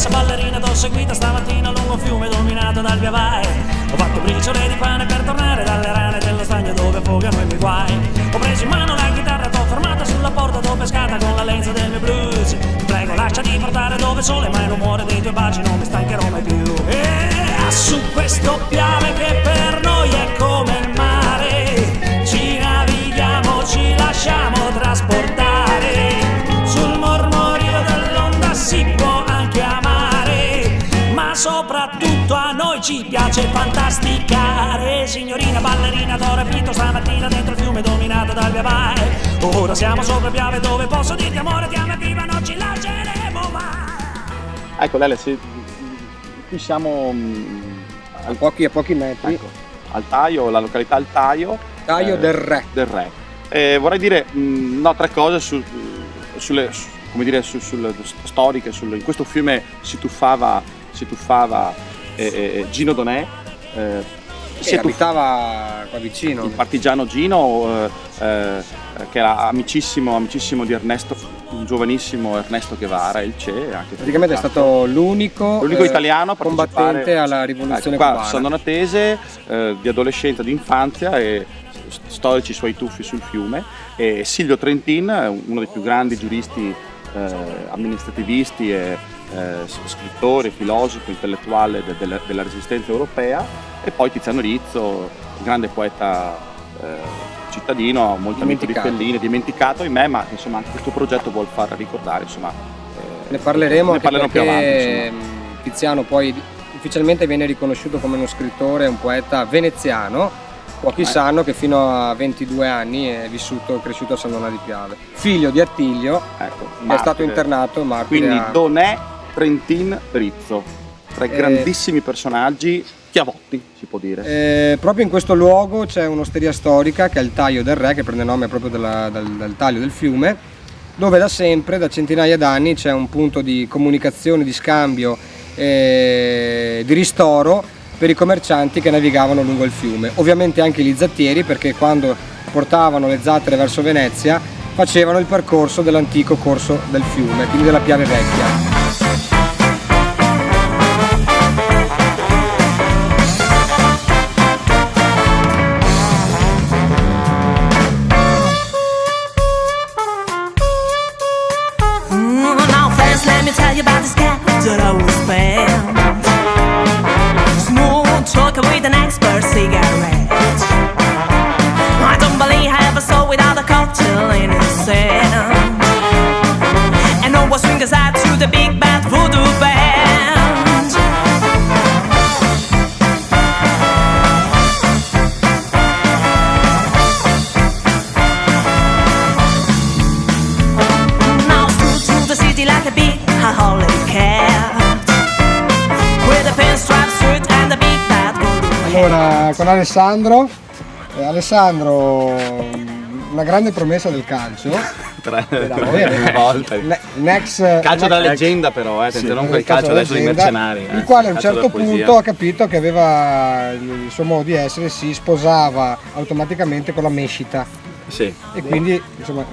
stessa ballerina t'ho seguita stamattina lungo un fiume dominato dal via vai. Ho fatto briciole di pane per tornare dalle rane dello stagno dove affogano i miei guai. Ho preso in mano la chitarra, t'ho fermata sulla porta, t'ho pescata con la lenza del mio blues. Ti prego lasciati portare dove il sole mai non muore dei tuoi baci, non mi stancherò mai più. E su questo Piave che per noi è come il mare, ci navighiamo, ci lasciamo trasportare. Sul mormorio dell'onda si può anche amare, ma soprattutto a noi ci piace fantasticare. Signorina ballerina t'ho rapito stamattina dentro il fiume dominato dal via vai. Ora siamo sopra Piave dove posso dirti amore ti amo e viva non ci lasceremo mai. Ecco Lele, qui siamo a pochi metri, ecco, al Taio, la località Al Taio. Taio del Re. Del Re. Vorrei dire tre cose sulle storiche. In questo fiume si tuffava Gino Donè. Si abitava qua vicino. Il partigiano Gino, che era amicissimo di Ernesto, un giovanissimo Ernesto Guevara, il Che. Praticamente è stato l'unico italiano a combattente alla rivoluzione qua cubana. Sono una tesi di adolescenza, di infanzia e storici suoi tuffi sul fiume. E Silvio Trentin, uno dei più grandi giuristi amministrativisti e scrittore, filosofo, intellettuale della resistenza europea, e poi Tiziano Rizzo, grande poeta cittadino, molto amico di Fellini, dimenticato in me, ma che insomma anche questo progetto vuol far ricordare, insomma. Ne parleremo ne parleremo più avanti. Tiziano poi ufficialmente viene riconosciuto come uno scrittore, un poeta veneziano. Pochi sanno che fino a 22 anni è vissuto e cresciuto a San Donà di Piave. Figlio di Attilio, che è stato internato martire. Quindi Donè, Trentin, Rizzo, tre grandissimi personaggi, chiavotti si può dire. Proprio in questo luogo c'è un'osteria storica che è il Taio del Re, che prende nome proprio dal taglio del fiume, dove da sempre, da centinaia d'anni, c'è un punto di comunicazione, di scambio, di ristoro per i commercianti che navigavano lungo il fiume. Ovviamente anche gli zattieri, perché quando portavano le zattere verso Venezia facevano il percorso dell'antico corso del fiume, quindi della Piave Vecchia. With an expert cigarette, I don't believe I ever saw without a cocktail in his hand. And no one swings out to the big bad voodoo band. Now stood through the city like a big holy cat, with a pinstripe suit and a big Allora, con Alessandro, una grande promessa del calcio. Una volta. Calcio da leggenda però, non quel calcio adesso di mercenari. Il quale a un certo punto ha capito che aveva il suo modo di essere, si sposava automaticamente con la mescita. Sì. E quindi, insomma,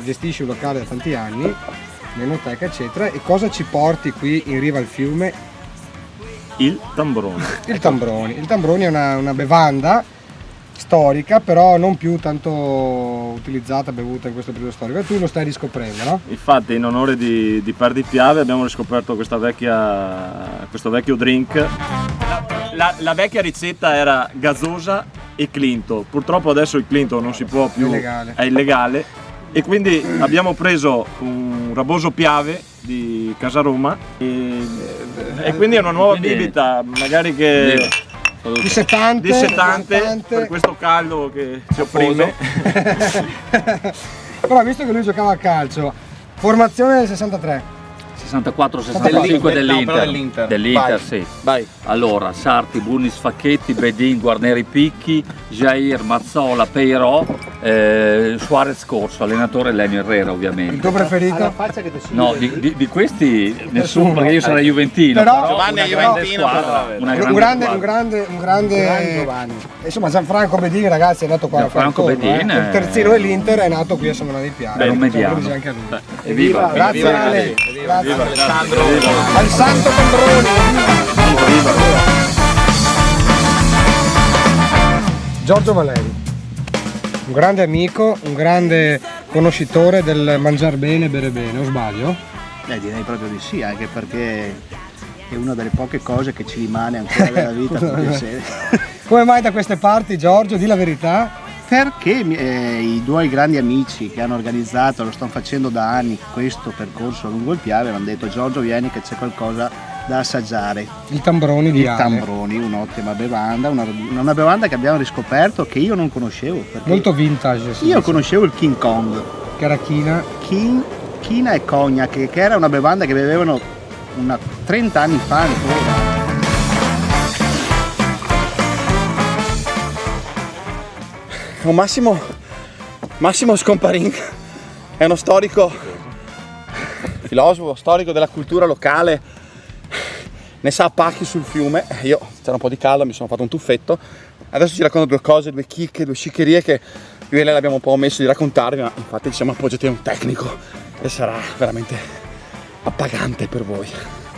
gestisci un locale da tanti anni, un'enoteca eccetera, e cosa ci porti qui in riva al fiume? Il Tambrone. Il Tambrone è una bevanda storica, però non più tanto utilizzata, bevuta in questo periodo storico. E tu lo stai riscoprendo, no? Infatti, in onore di Par di Piave abbiamo riscoperto questo vecchio drink. La vecchia ricetta era gazosa e Clinto. Purtroppo adesso il Clinto non si può più, è illegale. E quindi abbiamo preso un raboso Piave di Casaroma e quindi è una nuova bibita, magari che dissettante per questo caldo che ci opprime. Però visto che lui giocava a calcio, formazione del 63, 64-65 dell'Inter. Dell'Inter, sì. Vai. Allora, Sarti, Bunis, Facchetti, Bedin, Guarneri, Picchi, Jair, Mazzola, Peirò, Suarez Corso, allenatore Lenio Herrera ovviamente. Il tuo preferito? No, di questi nessuno, perché io sarei juventino. Però Giovanni è juventino, un grande Giovanni. Insomma, Gianfranco Bedin, ragazzi, è nato qua a Gianfranco Bedin, il terzino dell'Inter è nato qui a San Donà di Piave. Era un mediano. Anche a lui. Evviva! Grazie Ale. Grazie Alessandro. Al Santo Tambroni. Giorgio Valeri, un grande amico, un grande conoscitore del mangiar bene e bere bene, o sbaglio? Direi proprio di sì, anche perché è una delle poche cose che ci rimane ancora della vita per piacere. Come mai da queste parti, Giorgio? Di la verità. Perché i due grandi amici che hanno organizzato, lo stanno facendo da anni, questo percorso lungo il Piave, mi hanno detto: Giorgio, vieni che c'è qualcosa da assaggiare. Il Tambroni di Il Ale. Tambroni, un'ottima bevanda, una bevanda che abbiamo riscoperto che io non conoscevo. Molto vintage. si Io dice. conoscevo il King Kong, Che era china. China e Cognac, che era una bevanda che bevevano 30 anni fa ancora. Massimo Scomparin è uno storico, filosofo, storico della cultura locale, ne sa a pacchi sul fiume. Io, c'era un po' di caldo, mi sono fatto un tuffetto. Adesso ci racconto due cose, due chicche, due sciccherie che io e lei l'abbiamo un po' omesso di raccontarvi, ma infatti ci siamo appoggiati a un tecnico e sarà veramente appagante per voi.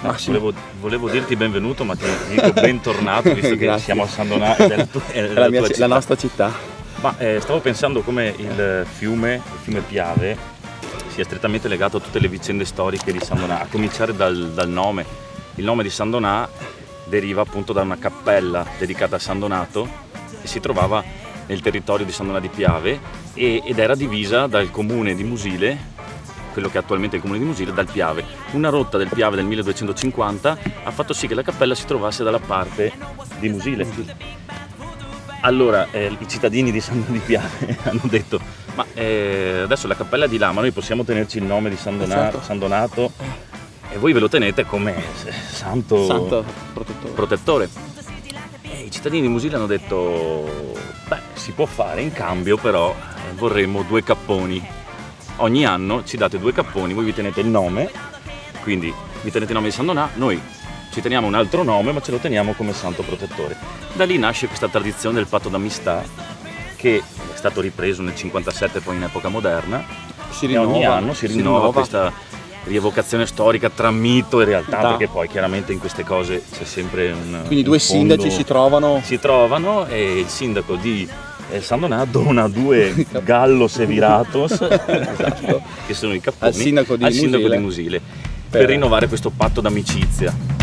Massimo. Volevo dirti benvenuto, ma ti dico bentornato, visto che Grazie. siamo a San Donato, La nostra città. Ma stavo pensando come il fiume Piave sia strettamente legato a tutte le vicende storiche di San Donà, a cominciare dal nome. Il nome di San Donà deriva appunto da una cappella dedicata a San Donato che si trovava nel territorio di San Donà di Piave ed era divisa dal comune di Musile, quello che è attualmente il comune di Musile, dal Piave. Una rotta del Piave del 1250 ha fatto sì che la cappella si trovasse dalla parte di Musile. Allora i cittadini di San Donà di Piave hanno detto: ma adesso la cappella è di là, ma noi possiamo tenerci il nome di San Donato e voi ve lo tenete come santo protettore. E i cittadini di Musile hanno detto: beh, si può fare, in cambio però vorremmo 2 capponi. Ogni anno ci date 2 capponi, voi vi tenete il nome, quindi vi tenete il nome di San Donà, noi ci teniamo un altro nome, ma ce lo teniamo come santo protettore. Da lì nasce questa tradizione del patto d'amistà, che è stato ripreso nel 57 poi in epoca moderna, e ogni anno si rinnova questa rievocazione storica tra mito e realtà, perché poi chiaramente in queste cose c'è sempre un Quindi due fondo. sindaci si trovano E il sindaco di San Donà dona 2 gallos e viratos, esatto, che sono i capponi, al sindaco di Musile per rinnovare questo patto d'amicizia.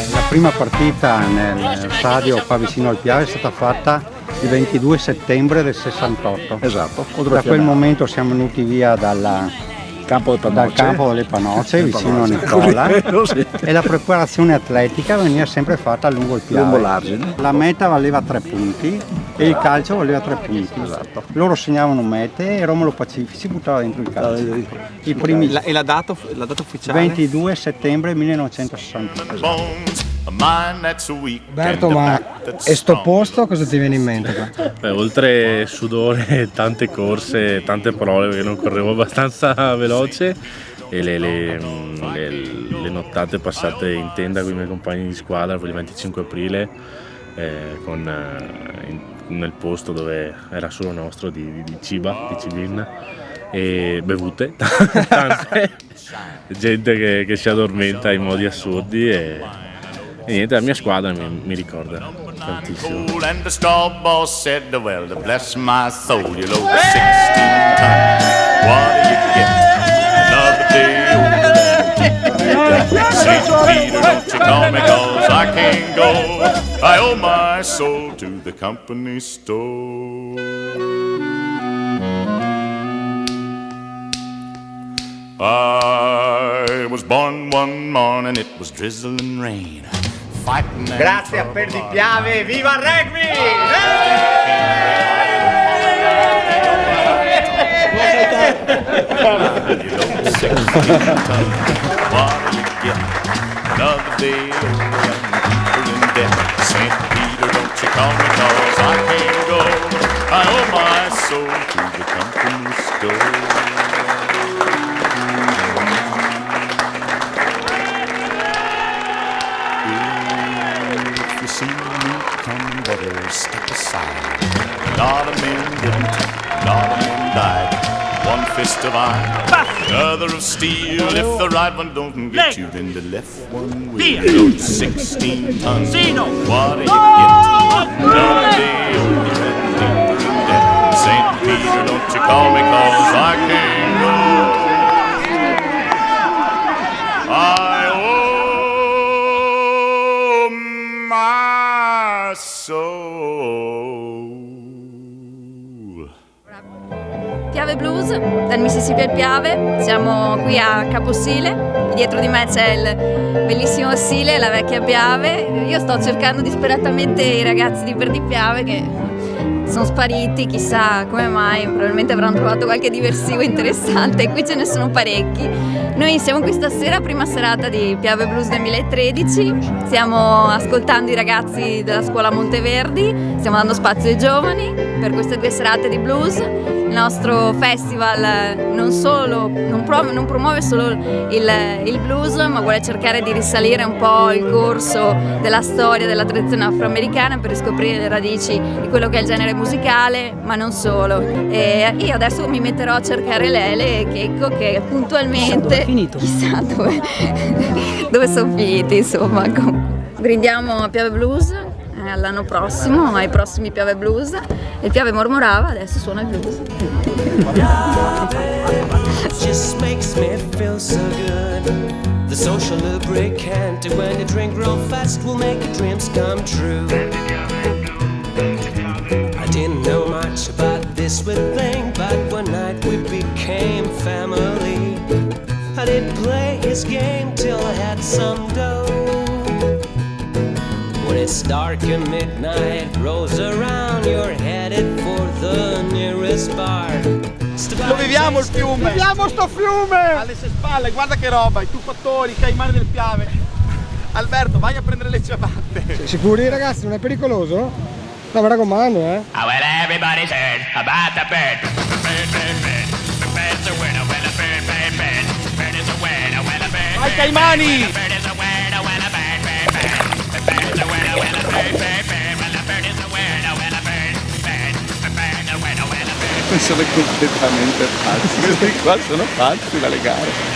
La prima partita nel stadio qua vicino al Piave è stata fatta il 22 settembre del 68. Esatto. Da quel momento siamo venuti via dal campo delle Panocce vicino a Nicola e la preparazione atletica veniva sempre fatta lungo il Piave. Lungo l'argine. La meta valeva 3 punti e il calcio valeva 3 punti. Esatto. Loro segnavano mete e Romolo Pacifici buttava dentro il calcio. I primi E la data ufficiale? 22 settembre 1960. Berto, ma e sto posto cosa ti viene in mente qua? Beh, oltre sudore, tante corse, tante parole perché non correvo abbastanza veloce e le nottate passate in tenda con i miei compagni di squadra per il 25 aprile nel posto dove era solo nostro di Ciba, di Cibin, e bevute, tante, gente che si addormenta in modi assurdi e niente, la mia squadra mi ricorda tantissimo. And the straw boss said, well, bless my soul, you load 16 tons. What do you get? Another day older. St. Peter, don't you call me, 'cause I can't go. I owe my soul to the company store. I was born one morning, it was drizzling rain. Grazie a Perdi Piave, viva il rugby! Another day older and in debt. St. Peter, don't don't you call me 'cause I can't go. I owe my soul to the company store. If you see me coming, better step aside. A lot of men didn't, a lot of men died. One fist of iron, the other of steel. If the right one don't get you, then the left one will. Load 16 tons. What do you get? Another day only ran deeper in debt. St. Peter, don't you call me 'cause I can't go. I owe my soul. Piave Blues, dal Mississippi al Piave, siamo qui a Caposile, dietro di me c'è il bellissimo Sile, la vecchia Piave. Io sto cercando disperatamente i ragazzi di Perdi Piave che sono spariti, chissà come mai, probabilmente avranno trovato qualche diversivo interessante e qui ce ne sono parecchi. Noi siamo qui stasera, prima serata di Piave Blues 2013, stiamo ascoltando i ragazzi della scuola Monteverdi, stiamo dando spazio ai giovani per queste 2 serate di blues. Il nostro festival non promuove solo il blues, ma vuole cercare di risalire un po' il corso della storia della tradizione afroamericana per riscoprire le radici di quello che è il genere musicale, ma non solo. E io adesso mi metterò a cercare Lele e Checco che puntualmente chissà dove sono finiti, insomma. Brindiamo a Piave Blues all'anno prossimo, ai prossimi Piave Blues. Il Piave mormorava, adesso suona il blues. Just makes me feel so good. The social lubricant, when you drink real fast will make your dreams come true. I didn't know much about this thing, but one night we became family. I did play his game till I had some dough. When it's dark and midnight rolls around, you're headed for the nearest bar. Lo viviamo il fiume! Viviamo sto fiume! Alle sue spalle, guarda che roba, i tuffatori, i caimani del Piave. Alberto, vai a prendere le ciabatte. Sicuri ragazzi, non è pericoloso? No, mi raccomando, Oh, well, everybody's heard about the bird. Bird, bird, bird. The bird's a winner, when a bird, bird, bird. Bird is a winner, when a bird, vai caimani! The bird is a winner, when a bird, bird, bird. The bird's a winner, when a bird, bird, bird. When a bird is a winner, when a bird, bird. The bird's a winner, when a bird. Sono completamente pazzi, questi qua sono pazzi da legare.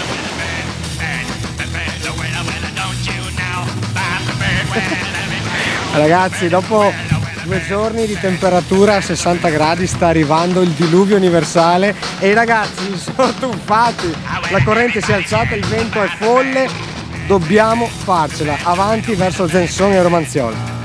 Ragazzi, dopo 2 giorni di temperatura a 60 gradi sta arrivando il diluvio universale e i ragazzi si sono tuffati, la corrente si è alzata, il vento è folle, dobbiamo farcela, avanti verso Zensone e Romanziola.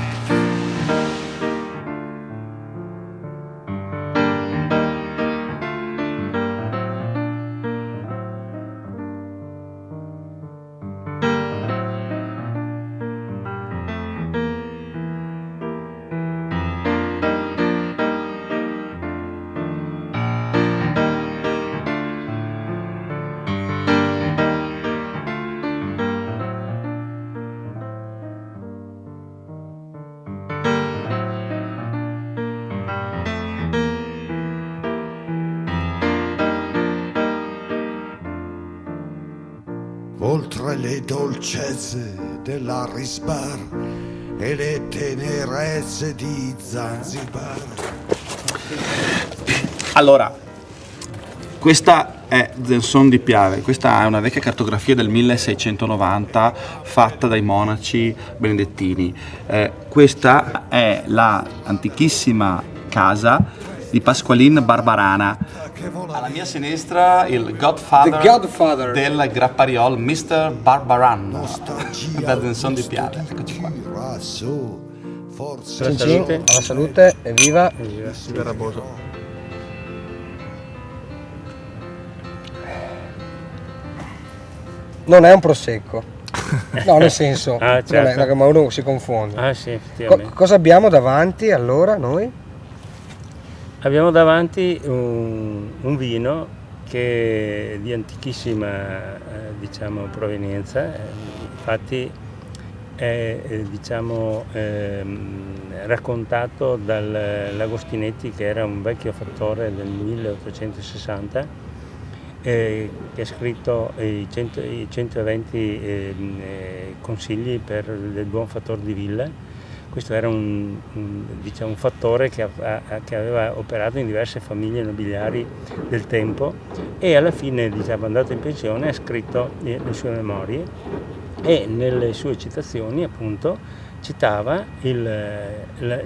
Oltre le dolcezze dell'Harris Bar e le tenerezze di Zanzibar. Allora, questa è Zensone di Piave, questa è una vecchia cartografia del 1690 fatta dai monaci benedettini. Questa è la antichissima casa di Pasqualin Barbarana. Alla mia sinistra il Godfather del Grappariol, Mr. Barbaran, da Zensone di Piave. Eccoci qua. Cincin, alla salute, evviva! Viva Raboso. Non è un prosecco, no, nel senso, certo. Non è, ma uno si confonde. Sì, effettivamente. Cosa abbiamo davanti allora noi? Abbiamo davanti un vino che è di antichissima diciamo, provenienza, infatti diciamo, raccontato dall'Agostinetti, che era un vecchio fattore del 1860, che ha scritto i 120 consigli del buon fattore di ville. Questo era un fattore che aveva operato in diverse famiglie nobiliari del tempo, e alla fine, diciamo, andato in pensione, ha scritto le sue memorie, e nelle sue citazioni appunto citava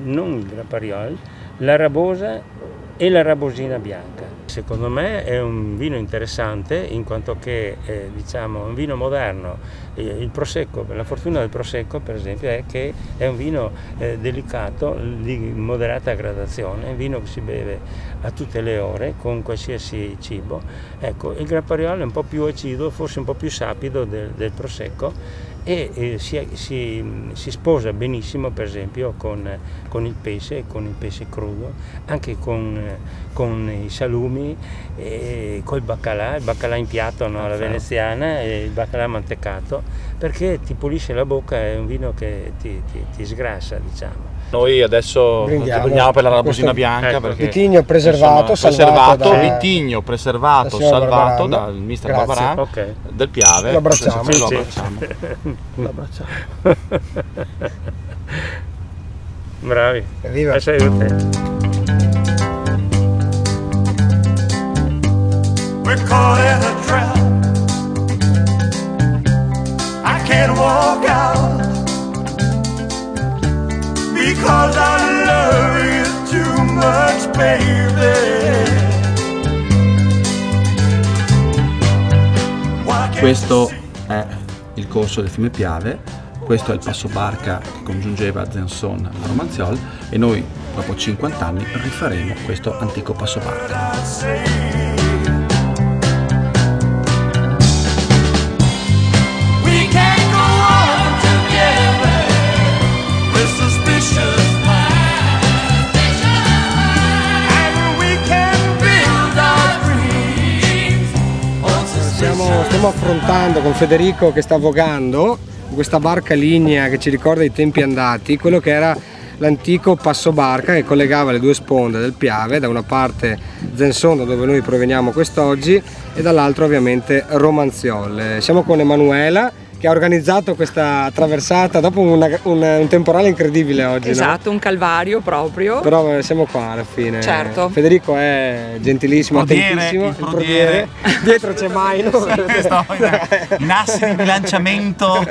non il Grappariol, la Rabosa e la Rabosina bianca. Secondo me è un vino interessante, in quanto che diciamo, è un vino moderno. Il Prosecco, la fortuna del Prosecco per esempio è che è un vino delicato, di moderata gradazione, è un vino che si beve a tutte le ore con qualsiasi cibo. Ecco, il Grappariol è un po' più acido, forse un po' più sapido del Prosecco, e si sposa benissimo per esempio con il pesce crudo, anche con i salumi, col il baccalà in piatto, no? La veneziana, e il baccalà mantecato, perché ti pulisce la bocca, è un vino che ti sgrassa, diciamo. Noi adesso prendiamo per la Rabosina bianca, ecco, perché vitigno preservato, vitigno preservato, salvato dal mister Barbaran, okay, del Piave. Lo abbracciamo. Lo abbracciamo. Bravi. Evviva. We're caught in a trap. I can't walk out because I love you too much, baby. Questo è il corso del fiume Piave, questo è il passo barca che congiungeva Zensone a Romanziol, e noi dopo 50 anni rifaremo questo antico passo barca. Stiamo affrontando con Federico, che sta vogando questa barca lignea che ci ricorda i tempi andati, quello che era l'antico passo barca che collegava le due sponde del Piave, da una parte Zensone, dove noi proveniamo quest'oggi, e dall'altra ovviamente Romanziol. Siamo con Emanuela, che ha organizzato questa traversata dopo un temporale incredibile oggi. Esatto, no? Un calvario proprio. Però siamo qua alla fine. Certo. Federico è gentilissimo, attentissimo. Il prodiere. Dietro c'è Maino. In assi di bilanciamento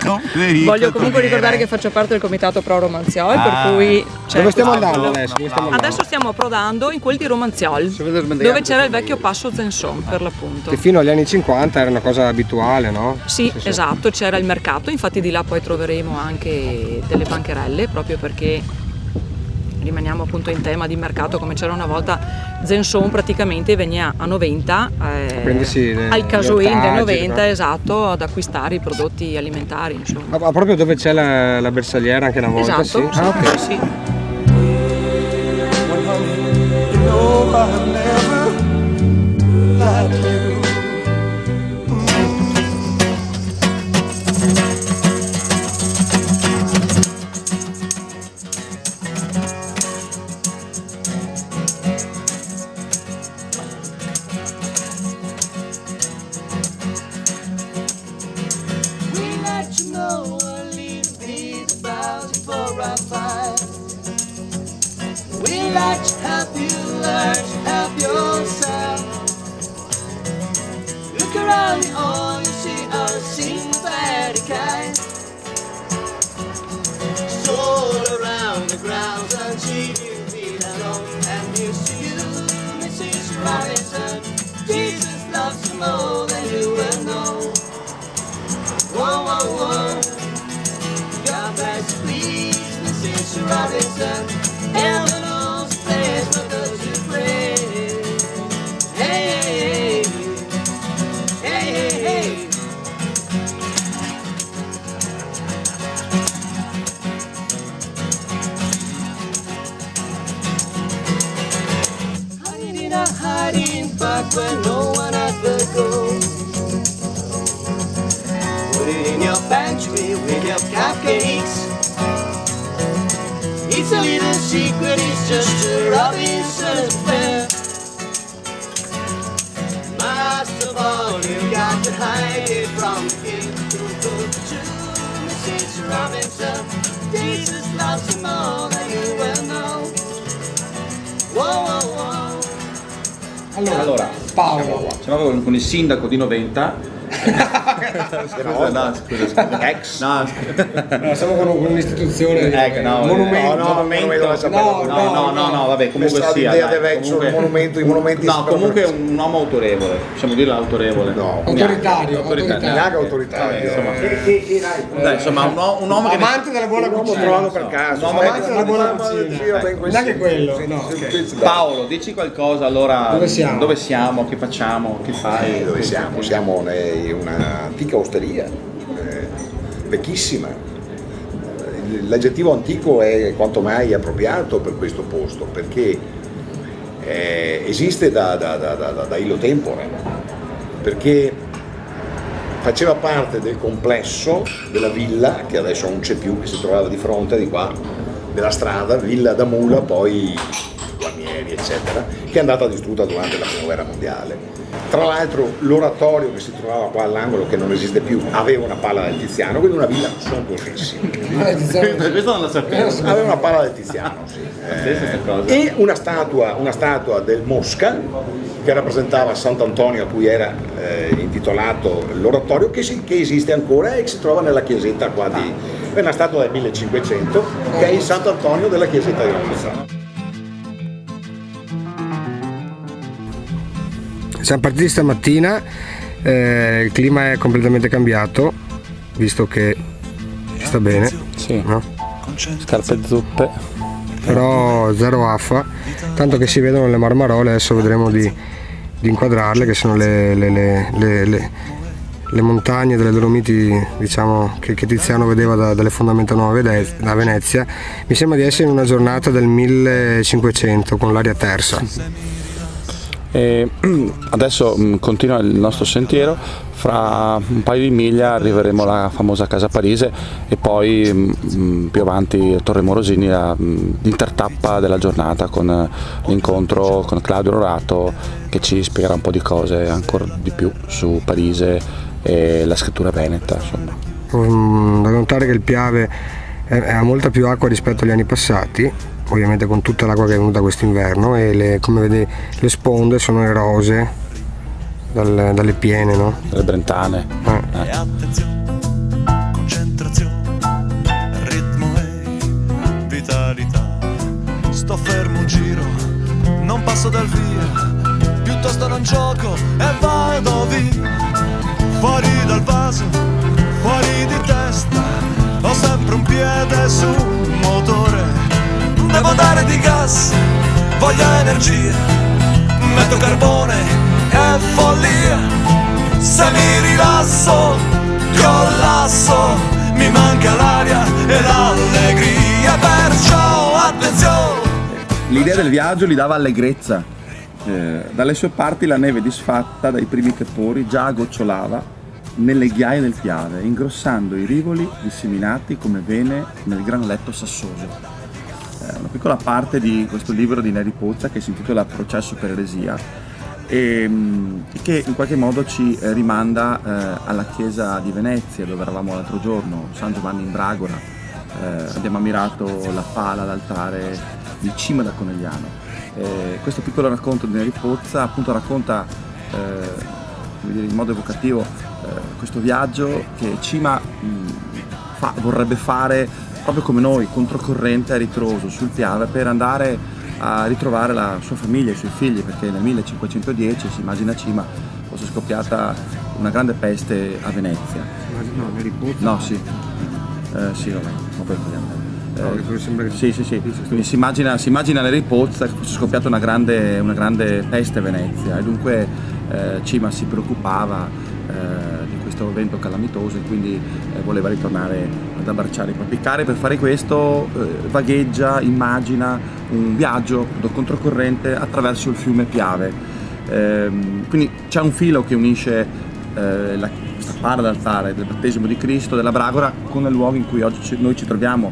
con Federico. Voglio comunque ricordare che faccio parte del comitato Pro Romanziol, per cui... Dove stiamo andando adesso? Adesso stiamo approdando in quel di Romanziol, dove c'era il vecchio passo Zensone, per l'appunto. Che fino agli anni 50 era una cosa abituale, no? Sì, esatto, c'era il mercato, infatti di là poi troveremo anche delle bancherelle, proprio perché rimaniamo appunto in tema di mercato, come c'era una volta. Zensone praticamente veniva a 90 al Casuin del 90, esatto, ad acquistare i prodotti alimentari, insomma. Ma proprio dove c'è la bersagliera anche una volta? Esatto, sì. Okay. Sì. Hiding back where no one ever goes. Put it in your pantry with milk cupcakes. It's a little secret, it's just a Robinson's affair. Most of all, you got to hide it from him. To Mrs. Robinson, Jesus loves you more than you well know. Whoa, whoa, whoa. Allora, Paolo. siamo con il sindaco di Noventa. No, scusa. Ex. No, siamo con un'istituzione. Monumento. No, vabbè, comunque sia. I monumenti. No, comunque un uomo autorevole, possiamo dirlo autorevole. No, Autoritario. neanche autoritario. Insomma, un uomo che amante della buona cucina. Trovato per caso. Amante della buona cucina. Neanche quello. No. Paolo, dici qualcosa allora. Dove siamo? Che facciamo? Che fai? Dove siamo? Siamo in un'antica osteria, vecchissima. L'aggettivo antico è quanto mai appropriato per questo posto, perché esiste da illo tempore, perché faceva parte del complesso della villa, che adesso non c'è più, che si trovava di fronte di qua, della strada, Villa da Mula, poi Guarnieri, eccetera, che è andata distrutta durante la Prima Guerra Mondiale. Tra l'altro l'oratorio che si trovava qua all'angolo, che non esiste più, aveva una pala del Tiziano, quindi una villa sontuosissima. Questo non lo sapevo. Aveva una pala del Tiziano, sì. E una statua del Mosca che rappresentava Sant'Antonio, a cui era intitolato l'oratorio, che esiste ancora e che si trova nella chiesetta qua di... È una statua del 1500 che è il Sant'Antonio della chiesetta di Monza. Siamo partiti stamattina, il clima è completamente cambiato, visto che ci sta bene, sì. No? Scarpe zuppe. Però zero affa, tanto che si vedono le marmarole, adesso vedremo di inquadrarle, che sono le montagne delle Dolomiti, diciamo, che Tiziano vedeva dalle fondamenta nuove da Venezia. Mi sembra di essere in una giornata del 1500 con l'aria tersa. E adesso continua il nostro sentiero, fra un paio di miglia arriveremo alla famosa Casa Parise e poi più avanti Torre Morosini, l'intertappa della giornata con l'incontro con Claudio Rorato, che ci spiegherà un po' di cose ancora di più su Parise e la scrittura veneta, insomma. Da notare che il Piave ha molta più acqua rispetto agli anni passati, ovviamente con tutta l'acqua che è venuta quest'inverno, e come vedi le sponde sono erose dalle piene, no? Dalle brentane. E attenzione, concentrazione, ritmo e vitalità. Sto fermo un giro, non passo dal via, piuttosto non gioco e vado via. Fuori dal vaso, fuori di testa, ho sempre un piede sul motore. Devo dare di gas, voglio energia, metto carbone e follia. Se mi rilasso, collasso, mi manca l'aria e l'allegria, perciò attenzione. L'idea del viaggio gli dava allegrezza. Dalle sue parti la neve disfatta dai primi tepori già gocciolava nelle ghiaie del Piave, ingrossando i rivoli disseminati come vene nel gran letto sassoso. Una piccola parte di questo libro di Neri Pozza, che si intitola Processo per eresia, e che in qualche modo ci rimanda alla chiesa di Venezia, dove eravamo l'altro giorno, San Giovanni in Bragora. Abbiamo ammirato la pala, l'altare di Cima da Conegliano. Questo piccolo racconto di Neri Pozza appunto racconta in modo evocativo questo viaggio che Cima vorrebbe fare proprio come noi, controcorrente a ritroso sul Piave, per andare a ritrovare la sua famiglia, i suoi figli, perché nel 1510 si immagina Cima fosse scoppiata una grande peste a Venezia. No, Neri Pozza? No, sì. Sì, vabbè, ma poi parliamo. Sì. Quindi si immagina Neri Pozza che fosse scoppiata una grande peste a Venezia, e dunque Cima si preoccupava di questo evento calamitoso, e quindi voleva ritornare ad abbracciare i propri cari. Per fare questo vagheggia, immagina un viaggio controcorrente attraverso il fiume Piave. Quindi c'è un filo che unisce questa para d'altare del battesimo di Cristo, della Bragora, con il luogo in cui oggi noi ci troviamo,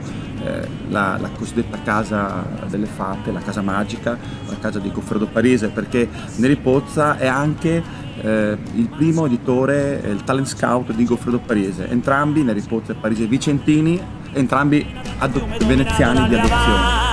la cosiddetta casa delle fate, la casa magica, la casa di Goffredo Parise, perché Neri Pozza è anche il primo editore, il talent scout di Goffredo Parise, entrambi Neri Pozza e Parise vicentini, entrambi veneziani di adozione.